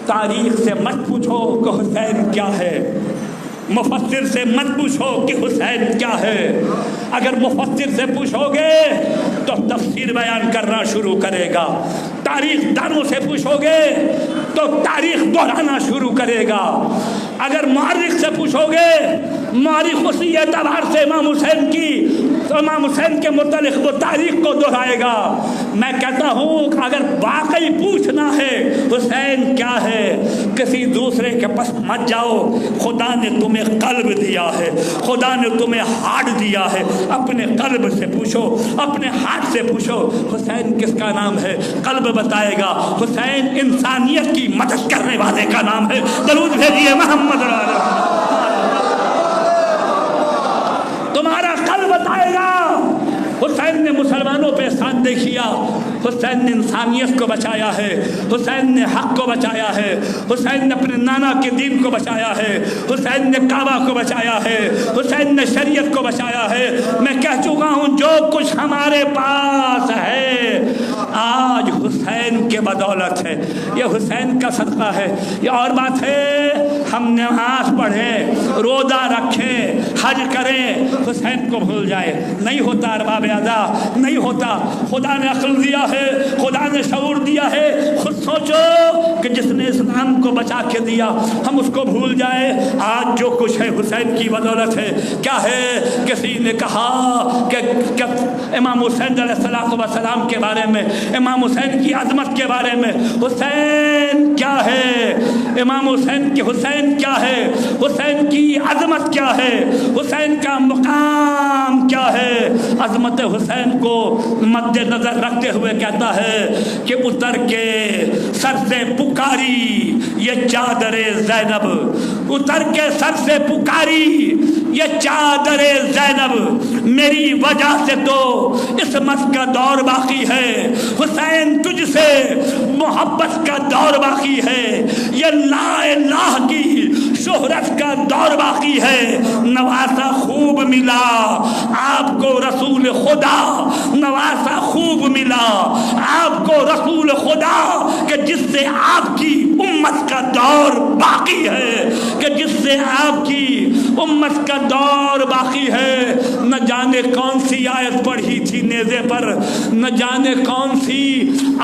تاریخ سے مت پوچھو کہ حسین کیا ہے، مفسر سے مت پوچھو کہ حسین کیا ہے۔ اگر مفسر سے پوچھو گے تو تفسیر بیان کرنا شروع کرے گا، تاریخ دانوں سے پوچھو گے تو تاریخ دہرانا شروع کرے گا۔ اگر مورخ سے پوچھو گے، مورخ اسی اعتبار سے امام حسین کی، تو امام حسین کے متعلق وہ تاریخ کو دہرائے گا۔ میں کہتا ہوں اگر واقعی پوچھنا ہے حسین کیا ہے، کسی دوسرے کے پاس مت جاؤ۔ خدا نے تمہیں قلب دیا ہے، خدا نے تمہیں ہارٹ دیا ہے، اپنے قلب سے پوچھو، اپنے ہارٹ سے پوچھو حسین کس کا نام ہے، قلب بتائے گا۔ حسین انسانیت کی مدد کرنے والے کا نام ہے۔ درود بھیجیے محمد۔ تمہارا قلب بتائے گا۔ حسین نے مسلمانوں پہ احسان نہیں کیا، حسین نے انسانیت کو بچایا ہے، حسین نے حق کو بچایا ہے، حسین نے اپنے نانا کے دین کو بچایا ہے، حسین نے کعبہ کو بچایا ہے، حسین نے شریعت کو بچایا ہے۔ میں کہہ چکا ہوں جو کچھ ہمارے پاس ہے آج حسین کے بدولت ہے، یہ حسین کا صدقہ ہے۔ یہ اور بات ہے ہم نماز پڑھیں، روزہ رکھیں، حج کریں، حسین کو بھول جائے، نہیں ہوتا ارباب ادا، نہیں ہوتا۔ خدا نے عقل دیا ہے، خدا نے شعور دیا ہے۔ خود سوچو کہ جس نے اسلام کو بچا کے دیا ہم اس کو بھول جائے۔ آج جو کچھ ہے حسین کی بدولت ہے۔ کیا ہے؟ کسی نے کہا کہ امام حسین علیہ السلام کے بارے میں، امام حسین کی عظمت کے بارے میں، حسین کیا ہے، امام حسین کی حسین کیا ہے، حسین کی عظمت کیا ہے، حسین کا مقام کیا ہے۔ عظمت حسین کو مد نظر رکھتے ہوئے کہتا ہے کہ اتر کے سر سے پکاری یہ چادر زینب، اتر کے سر سے پکاری یہ چادر زینب، میری وجہ سے تو عصمت کا دور باقی ہے، حسین تجھ سے محبت کا دور باقی ہے، یہ لا الہ کی شہرت کا دور باقی ہے۔ نواسا خوب ملا آپ کو رسول خدا، نواسا خوب ملا آپ کو رسول خدا کہ جس سے آپ کی امت کا دور باقی ہے، کہ جس سے آپ کی امت کا دور باقی ہے۔ نہ جانے کون سی آیت پڑھی تھی نیزے پر، نہ جانے کون سی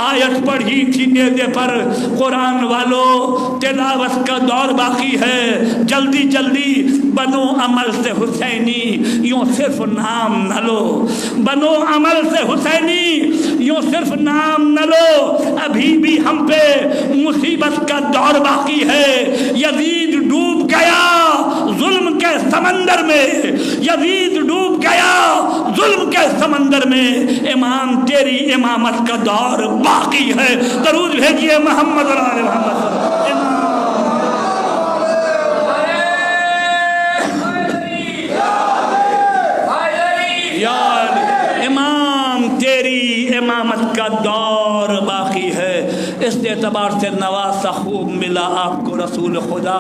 آیت پڑھی تھی نیزے پر۔ قرآن والوں تلاوت کا دور باقی ہے، جلدی جلدی بنو عمل سے حسینی یوں صرف نام نہ لو، بنو عمل سے حسینی یوں صرف نام نہ لو، ابھی بھی ہم پہ مصیبت کا دور باقی ہے۔ یزید ڈوب گیا ظلم کے سمندر میں، یزید ڈوب گیا ظلم کے سمندر میں، امام تیری امامت کا دور باقی ہے۔ درود بھیجیے محمد اور آل محمد۔ امام تیری امامت کا دور باقی ہے، اس اعتبار سے نواسا خوب ملا آپ کو رسول خدا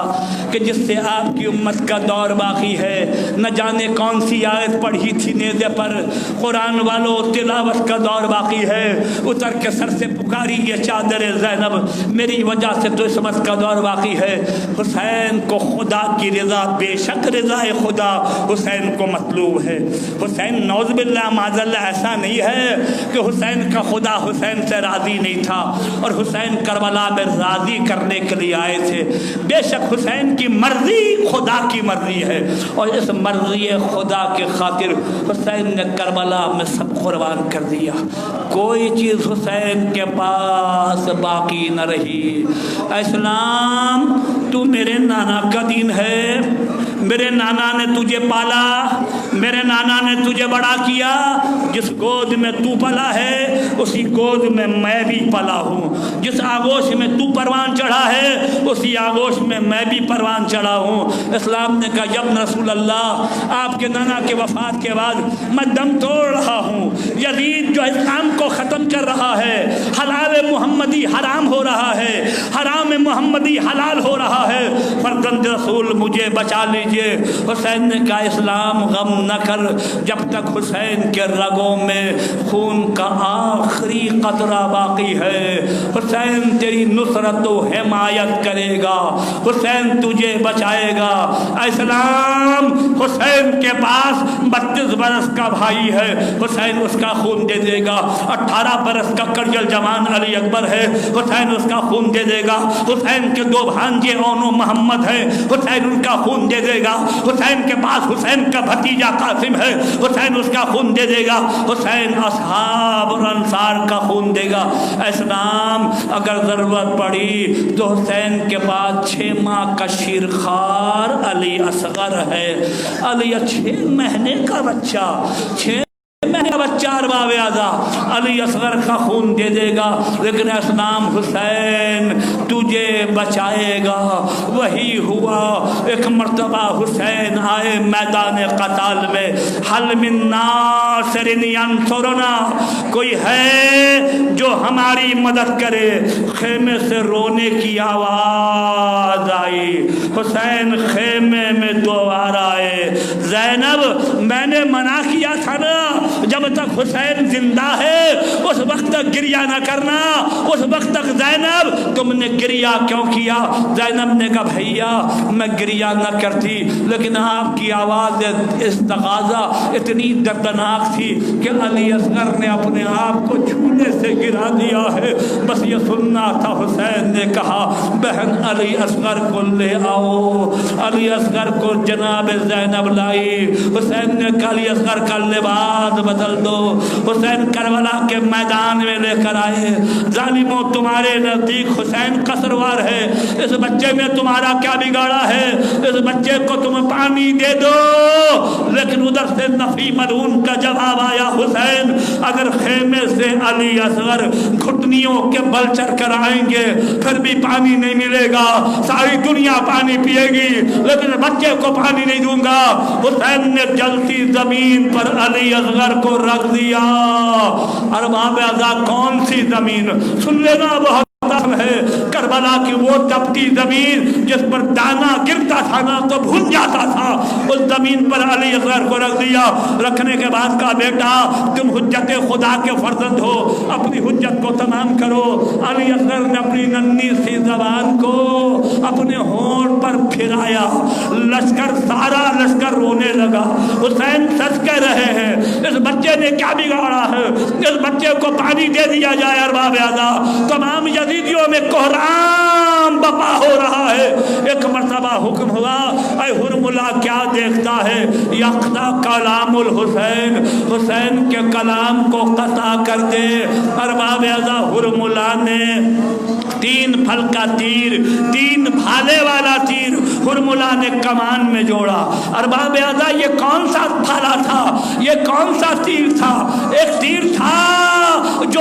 کہ جس سے آپ کی امت کا دور باقی ہے. نہ جانے کون سی آیت پڑھی تھی نیزے پر. قرآن والوں تلاوت کا دور باقی ہے. اتر کے سر سے پکاری یہ چادر زینب میری وجہ سے تو اس امت کا دور باقی ہے. حسین کو خدا کی رضا بے شک رضا خدا حسین کو مطلوب ہے. حسین نعوذ باللہ معاذ اللہ ایسا نہیں ہے کہ حسین کا خدا حسین سے راضی نہیں تھا اور حسین کربلا میں راضی کرنے کے لیے آئے تھے. بے شک حسین کی مرضی خدا کی مرضی ہے اور اس مرضی خدا کے خاطر حسین نے کربلا میں سب قربان کر دیا. کوئی چیز حسین کے پاس باقی نہ رہی. اسلام تو میرے نانا کا دین ہے. میرے نانا نے تجھے پالا, میرے نانا نے تجھے بڑا کیا. جس گود میں تو پلا ہے اسی گود میں بھی پلا ہوں. جس آغوش میں تو پروان چڑھا ہے اسی آغوش میں بھی پروان چڑھا ہوں. اسلام نے کہا جب رسول اللہ آپ کے نانا کے وفات کے بعد میں دم توڑ رہا ہوں, یزید جو اسلام کو ختم کر رہا ہے, حلال محمدی حرام ہو رہا ہے, حرام محمدی حلال ہو رہا ہے, فرزند رسول مجھے بچا لیجیے. حسین نے کہا اسلام غم نہ کر جب تک حسین کے رگوں میں خون کا آخری قطرہ باقی ہے. حسین تیری نصرت و حمایت کرے گا, حسین تجھے بچائے گا. اسلام حسین کے پاس 32 برس کا بھائی ہے, حسین اس کا خون دے دے گا. 18 برس کا کرجل جوان علی اکبر ہے, حسین اس کا خون دے دے گا. حسین کے 2 بھانجے اون و محمد ہیں, حسین ان کا خون دے دے گا. حسین کے پاس حسین کا بھتیجا قاسم ہے, حسین اس کا خون دے دے گا. حسین اصحاب اور انصار کا خون دے گا. اسلام اگر ضرورت پڑی تو حسین کے پاس 6 ماہ کا شیرخوار علی اصغر ہے. علی 6 مہینے کا بچہ, 6 مہینے کا بچہ ارباب اعضاء علی اصغر کا خون دے دے گا. لیکن اسلام حسین تجھے بچائے گا. وہی ہوا. ایک مرتبہ حسین آئے میدان قتال میں, حل من ناصر ینصرنا, کوئی ہے جو ہماری مدد کرے. خیمے سے رونے کی آواز آئی. حسین خیمے میں دوبارہ آئے. زینب میں نے منع کیا تھا نا جب تک حسین زندہ ہے اس وقت تک گریہ نہ کرنا. اس وقت تک زینب تم نے گریہ کیوں کیا؟ زینب نے کہا بھیا میں گریہ نہ کرتی لیکن آپ کی آواز استغاثہ اتنی دردناک تھی کہ علی اصغر نے اپنے آپ کو چھونے سے گرا دیا ہے, بس یہ سننا تھا. حسین نے کہا بہن علی اصغر کو لے آؤ. علی اصغر کو جناب زینب لائی. حسین نے کہا علی اصغر کا لباس بدل دو. حسین کربلا کے میدان میں لے کر آئے. ظالموں تمہارے نزدیک حسین قصروار ہے, اس بچے میں تمہارا کیا بگاڑا ہے؟ اس بچے کو تم پانی دے دو. لیکن ادھر سے نفی ملعون کا جواب آیا حسین اگر خیمے سے علی اصغر گھٹنیوں کے بل چڑھ کر آئیں گے پھر بھی پانی نہیں ملے گا. ساری دنیا پانی پیے گی لیکن بچے کو پانی نہیں دوں گا. حسین نے جلتی زمین پر علی اصغر کو رکھ دیا. ارباب اعضاء کون سی زمین سن لینا, بہت ہے کربلا کی وہ تپتی زمین جس پر دانا گرتا تھا نا تو بھول جاتا تھا. اس زمین پر علی اصغر کو رکھ دیا. رکھنے کے بعد کہا بیٹا تم حجت خدا کے فرزند ہو, اپنی حجت کو تمام کرو. علی اصغر نے اپنی ننھی سی زبان کو اپنے ہونٹ پر پھرایا. لشکر سارا لشکر رونے لگا. حسین سچ کہہ رہے ہیں, اس بچے نے کیا بگاڑا ہے؟ اس بچے کو پانی دے دیا جائے. ارباب اعضاء تمام یزیدیوں میں کوہرام بپا ہو رہا ہے. ایک مرتبہ حکم ہوا اے ہرملا کیا دیکھتا ہے؟ یقطع کلام الحسین, حسین کے کلام کو قطع کر دے. ارباب اعضاء ہرملا نے 3 پھل کا تیر, 3 بھالے والا تیر ہرملا نے کمان میں جوڑا. ارباب اعضاء یہ کون سا بھالا تھا؟ یہ کون سا تیر تھا؟ ایک تیر تھا جو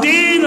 3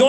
2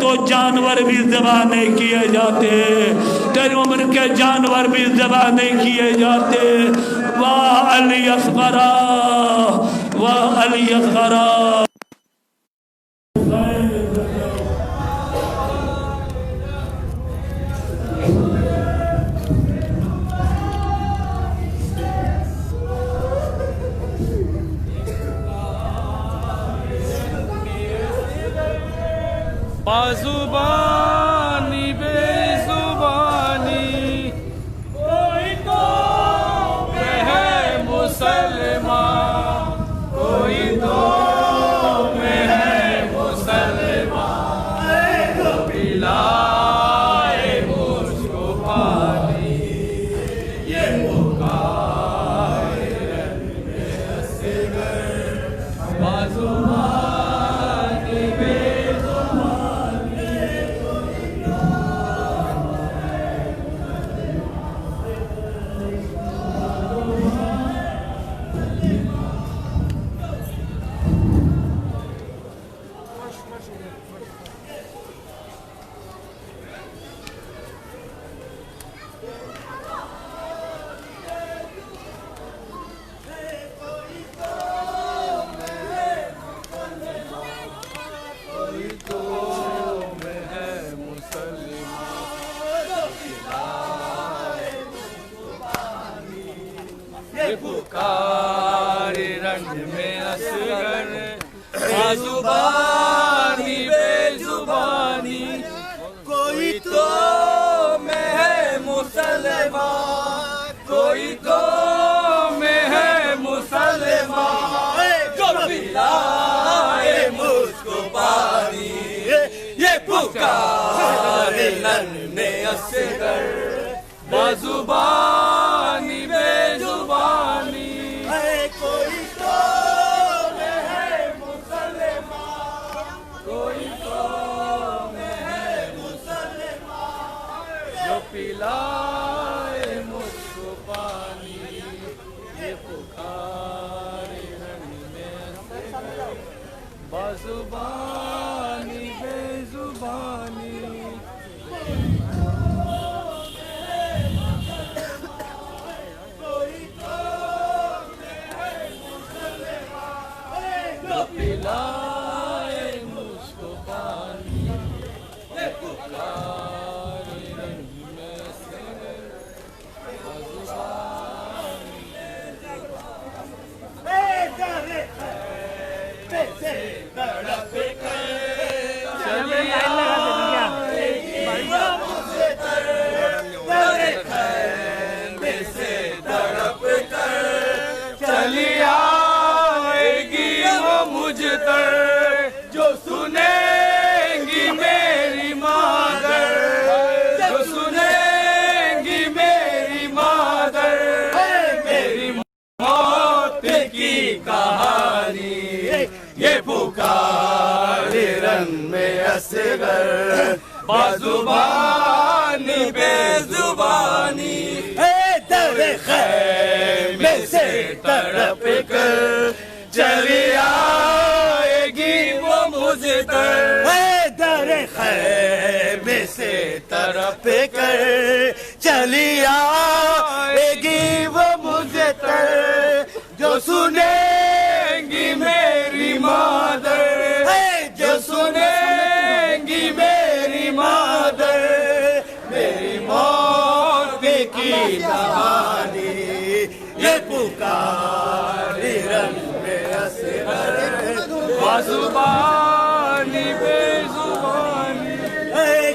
تو جانور بھی ذبح نہیں کیے جاتے، تیری عمر کے جانور بھی ذبح نہیں کیے جاتے۔ واہ علی اصغرا، واہ علی اصغرا۔ بازوبانی بے زبانی کوئی تو ہے مسلمان، کوئی تو ہے مسلمان، پلائے مجھ کو پانی، یہ پکارے اصغر بازوبانی بے پکارے رنگ میں اصغر بازوبانی بے زبانی، کوئی تو میں ہے مسلمان، کوئی تو میں ہے مسلمان، جو پلائے مجھ کو پانی، یہ پکارے رنگ میں اصغر بازوبانی بے زبانی، کوئی تو میں ہے مسلمان، کوئی تو میں ہے مسلمان، جو پلائے مجھ کو پانی، یہ پکارے رنگ میں بازوبانی بے زبانی۔ پلائے مجھ کو پانی، یہ پکارے رنگ میں اصغر بازوبانی تڑپ کر چلی آئے گی وہ مجھ تر، جو سنیں گی میری مادر، جو سنیں گی میری مادر، میری موت کی کہانی، یہ پکارے رنگ میں اصغر بازوبانی بے زبانی، در خیمے سے تڑپ کر چلی آئے گی وہ مجھ تر، در خیمے سے تڑپ کر چلی آئے گی وہ مجھ تر، جو سنیں گی میری مادر، جو سنیں گی میری مادر، میری موت کی کہانی، یہ پکارے رنگ میں اصغر بازوبانی بے زبانی،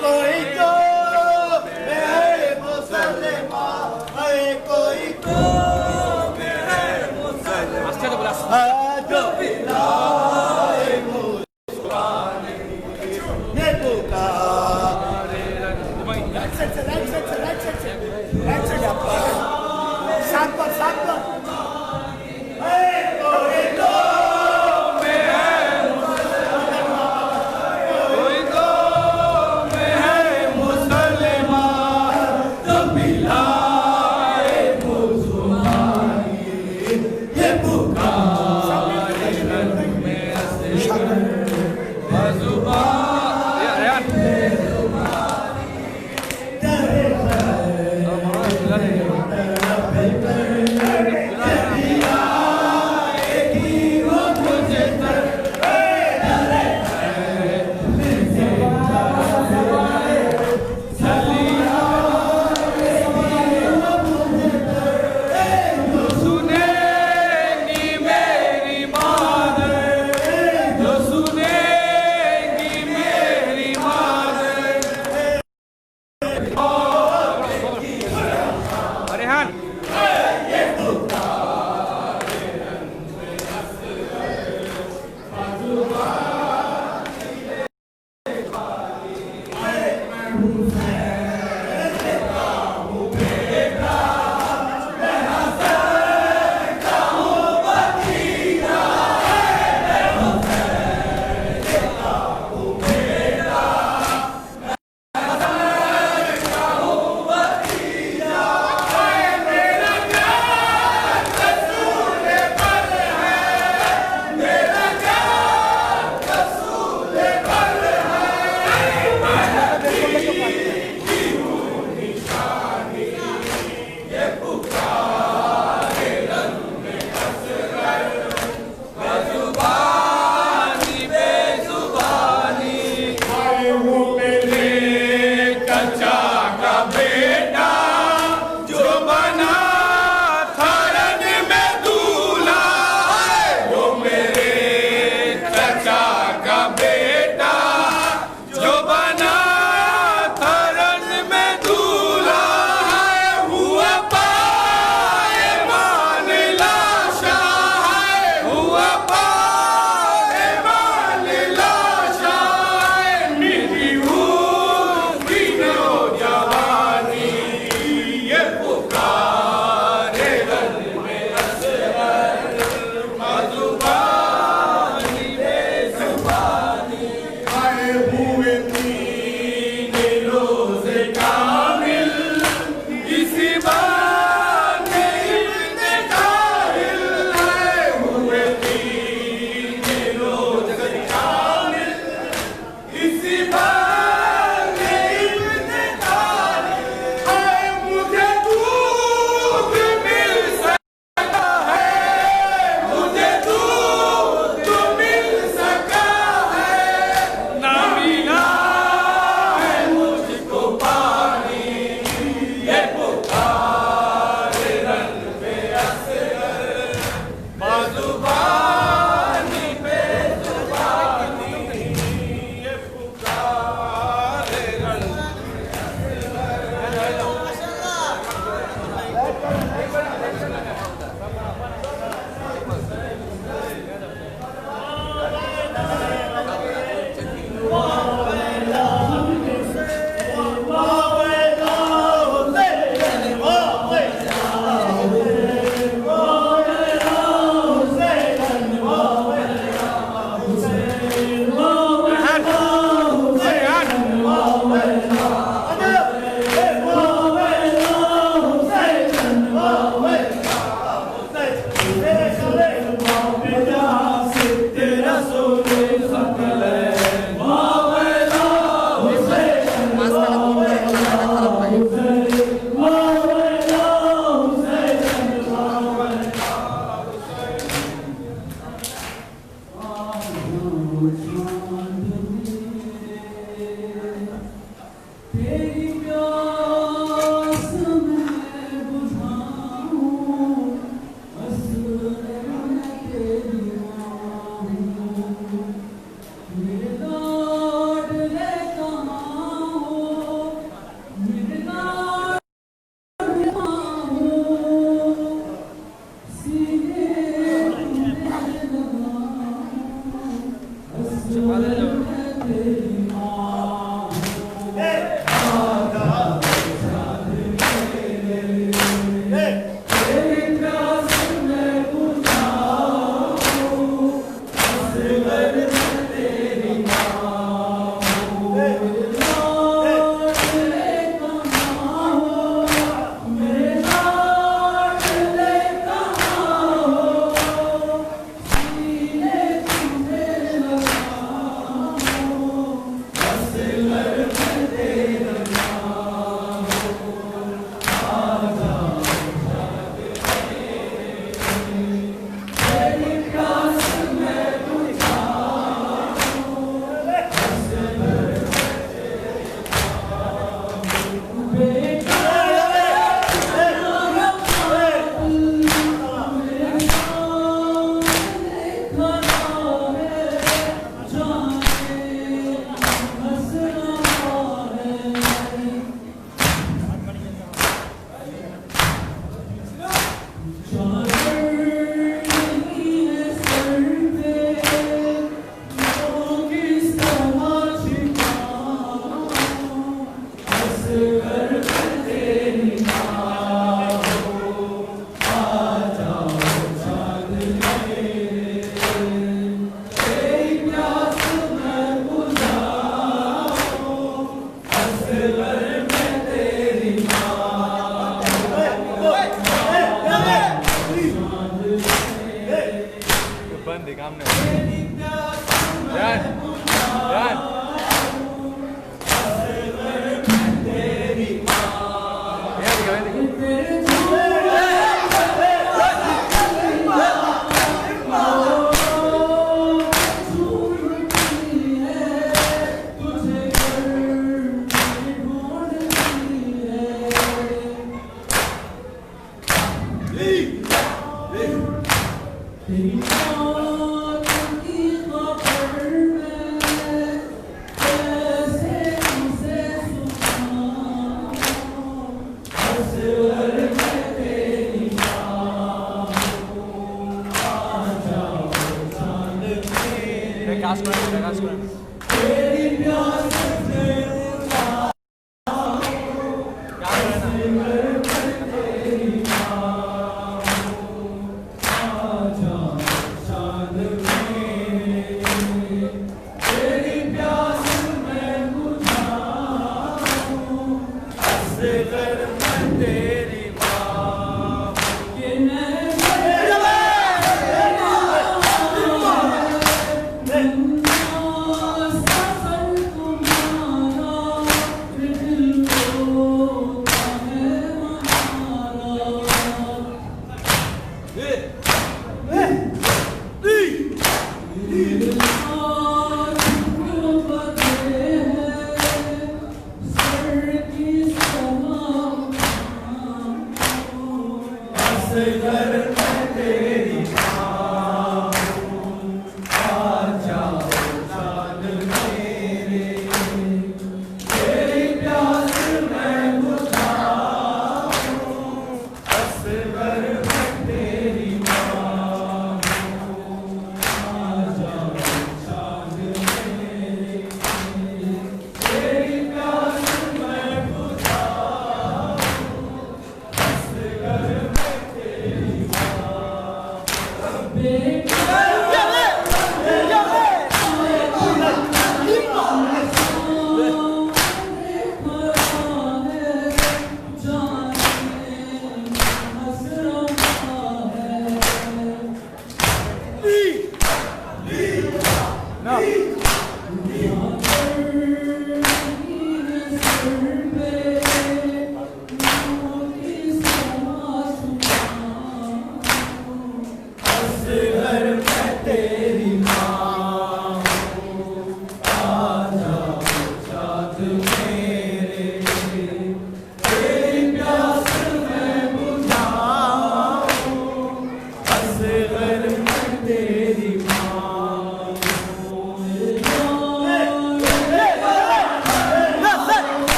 کوئی تو ہے مسلمان، کوئی تو ہے مسلمان، جو پلائے مجھ کو پانی، یہ پکارے رنگ میں